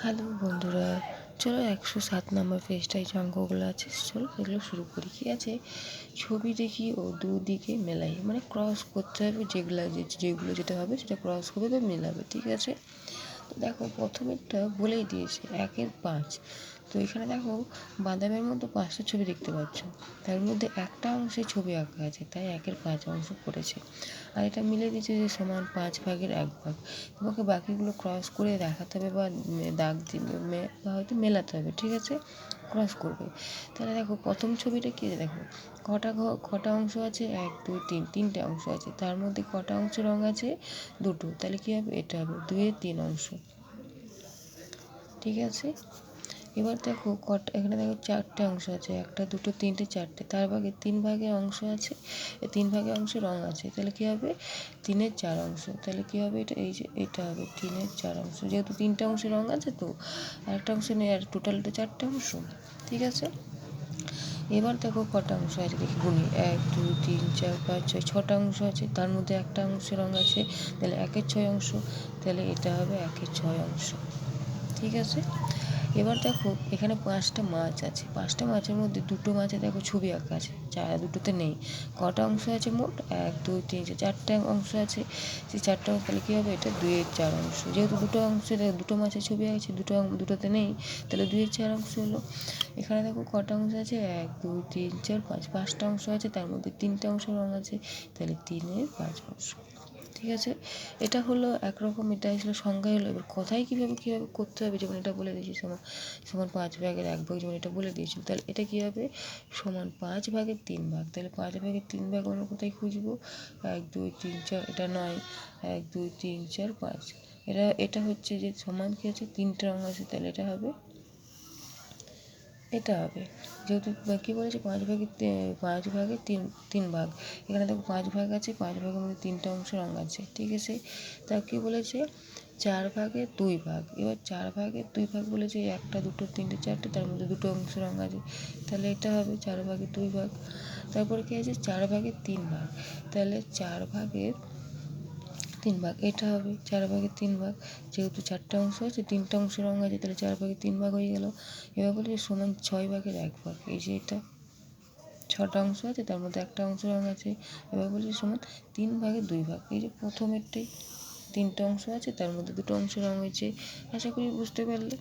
Hello বন্ধুরা, চলো 107 নম্বর পেজটায় যে অঙ্কগুলো আছে চলো এগুলো শুরু করি। কি আছে, ছবি দেখি ও দুদিকে মেলাই, মানে ক্রস করতে হবে, যেগুলো যেটা হবে সেটা ক্রস করবে বা মেলাবে। ঠিক আছে, তো দেখো প্রথমেরটা বলেই দিয়েছে 1/5। তো এখানে দেখো বাদামের মতো 5টা ছবি দেখতে পাচ্ছ, তার মধ্যে একটা অংশে ছবি আঁকা আছে, তাই 1/5 অংশ পড়েছে। আর এটা মিলে দিয়েছে যে সমান 5/1 তোমাকে বাকিগুলো ক্রস করে দেখাতে হবে বা দাগ দিয়ে বা হয়তো মেলাতে হবে। ঠিক আছে, ক্রস করবে। তাহলে দেখো প্রথম ছবিটা কী আছে, দেখো কটা অংশ আছে, 1 2 3, তিনটে অংশ আছে, তার মধ্যে কটা অংশ রঙ আছে, দুটো। তাহলে কী হবে, এটা হবে 2/3 অংশ। ঠিক আছে, এবার দেখো এখানে দেখো 4টে অংশ আছে, 1 2 3 4টে, তার ভাগে 3 ভাগের অংশ আছে, 3 ভাগের অংশ রঙ আছে। তাহলে কী হবে, 3/4 অংশ। তাহলে কী হবে, এটা এই যে এটা হবে 3/4 অংশ, যেহেতু 3টে অংশে রঙ আছে তো, আর একটা অংশ নেই, আর টোটাল তো 4টে অংশ। ঠিক আছে, এবার দেখো কটা অংশ আছে দেখি গুনি, 1 2 3 4 5 6, 6টা অংশ আছে, তার মধ্যে একটা অংশে রঙ আছে, তাহলে 1/6 অংশ। তাহলে এটা হবে 1/6 অংশ। ঠিক আছে, এবার দেখো এখানে 5টা মাছ আছে, 5টা মাছের মধ্যে 2টো মাছে দেখো ছবি আঁকা আছে, দুটোতে নেই। কটা অংশ আছে মোট, 1 2 3 4টে অংশ আছে, সেই 4টে অংশ। তাহলে কী হবে, এটা 2/4 অংশ, যেহেতু দুটো মাছের ছবি আছে, দুটোতে নেই, তাহলে 2/4 অংশ হলো। এখানে দেখো কটা অংশ আছে, 1 2 3 4 5, 5টা অংশ আছে, তার মধ্যে 3টে অংশ রঙ আছে, তাহলে 3/5 অংশ। ঠিক আছে, এটা হলো একরকম, এটা আসলে সংজ্ঞাই হলো। এবার কথায় কীভাবে করতে হবে, যেমন এটা বলে দিয়েছি সমান 5/1 যেমন এটা বলে দিয়েছিল, তাহলে এটা কী হবে, সমান 5/3 তাহলে 5/3 আমরা কোথায় খুঁজবো, 1 2 3 4, এটা নয়, 1 2 3 4 5, এটা হচ্ছে যে সমান কী আছে, 3টে রঙ আছে, তাহলে এটা হবে, যেহেতু কী বলেছে 5/3 ভাগ। এখানে দেখো 5 ভাগ আছে, 5 ভাগের মধ্যে 3টে অংশ রঙ আছে। ঠিক আছে, তা কী বলেছে, 4/2 ভাগ। এবার 4/2 বলেছে, 1 2 3 4টে, তার মধ্যে 2টো অংশ রঙ আছে, তাহলে এটা হবে 4/2 ভাগ। তারপরে কী আছে, 4/3 ভাগ, তাহলে 4/3 ভাগ, এটা হবে 4/3 ভাগ, যেহেতু 4টে অংশ আছে, 3টে অংশ রঙ আছে, তাহলে 4/3 ভাগ হয়ে গেল। এবার বলি সমান 6/1 এই যে এটা 6টা অংশ আছে, তার মধ্যে একটা অংশ রঙ আছে। এবার বলি সমান 3/2 ভাগ, এই যে প্রথমেরটাই 3টে অংশ আছে, তার মধ্যে 2টো অংশ রঙ হয়েছে। আশা করি বুঝতে পারলে।